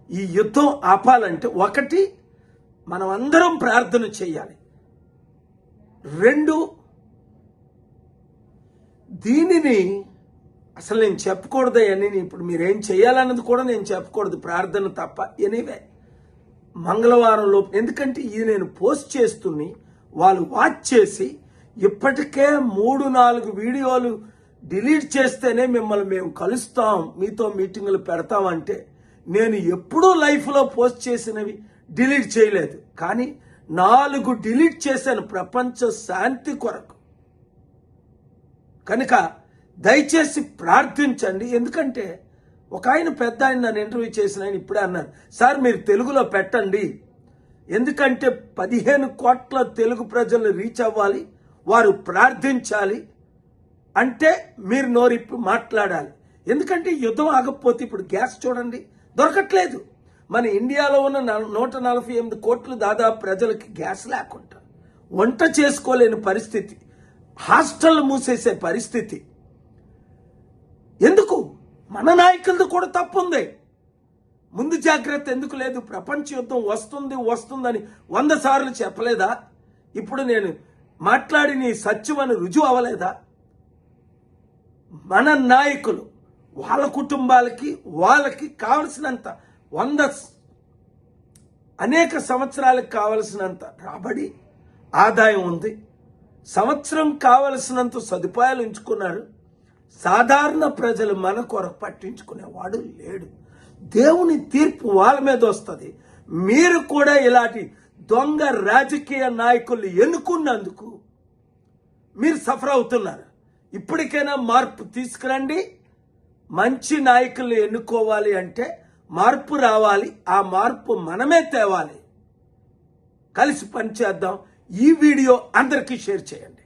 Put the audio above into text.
ఈ యుద్ధం ఆపాలంటే ఒకటి మనం అందరం ప్రార్థన చేయాలి. రెండు, దీనిని అసలు నేను చెప్పకూడదని ఇప్పుడు మీరేం చేయాలన్నది కూడా నేను చెప్పకూడదు, ప్రార్థన తప్ప. ఎనీవే మంగళవారంలో, ఎందుకంటే ఇది నేను పోస్ట్ చేస్తుని వాళ్ళు వాచ్ చేసి ఇప్పటికే 3-4 వీడియోలు డిలీట్ చేస్తేనే మిమ్మల్ని మేము కలుస్తాం, మీతో మీటింగులు పెడతామంటే నేను ఎప్పుడూ లైఫ్లో పోస్ట్ చేసినవి డిలీట్ చేయలేదు, కానీ 4 డిలీట్ చేశాను ప్రపంచ శాంతి కొరకు. కనుక దయచేసి ప్రార్థించండి. ఎందుకంటే ఒక ఆయన పెద్ద ఆయన నన్ను ఇంటర్వ్యూ చేసిన ఆయన ఇప్పుడే అన్నారు, సార్ మీరు తెలుగులో పెట్టండి, ఎందుకంటే 15 కోట్ల తెలుగు ప్రజలను రీచ్ అవ్వాలి, వారు ప్రార్థించాలి అంటే మీరు నోరిప్పి మాట్లాడాలి. ఎందుకంటే యుద్ధం ఆగకపోతే ఇప్పుడు గ్యాస్ చూడండి దొరకట్లేదు. మన ఇండియాలో ఉన్న 148 కోట్లు దాదాపు ప్రజలకి గ్యాస్ లేకుండా, వంట చేసుకోలేని పరిస్థితి, హాస్టల్ మూసేసే పరిస్థితి. ఎందుకు? మన నాయకులది కూడా తప్పు ఉంది. ముందు జాగ్రత్త ఎందుకు లేదు? ప్రపంచ యుద్ధం వస్తుందని 100 సార్లు చెప్పలేదా? ఇప్పుడు నేను మాట్లాడిన సత్యం అని రుజువు అవ్వలేదా? మన నాయకులు వాళ్ళ కుటుంబాలకి వాళ్ళకి కావలసినంత అనేక సంవత్సరాలకు కావలసినంత రాబడి ఆదాయం ఉంది, సంవత్సరం కావలసినంత సదుపాయాలు ఉంచుకున్నారు. సాధారణ ప్రజలు మన కొరకు పట్టించుకునేవాడు లేడు. దేవుని తీర్పు వాళ్ళ మీద వస్తుంది. మీరు కూడా ఇలాంటి దొంగ రాజకీయ నాయకులు ఎన్నుకున్నందుకు మీరు సఫర్ అవుతున్నారు. ఇప్పటికైనా మార్పు తీసుకురండి. మంచి నాయకులు ఎన్నుకోవాలి అంటే మార్పు రావాలి. ఆ మార్పు మనమే తేవాలి. కలిసి పనిచేద్దాం. ఈ వీడియో అందరికీ షేర్ చేయండి.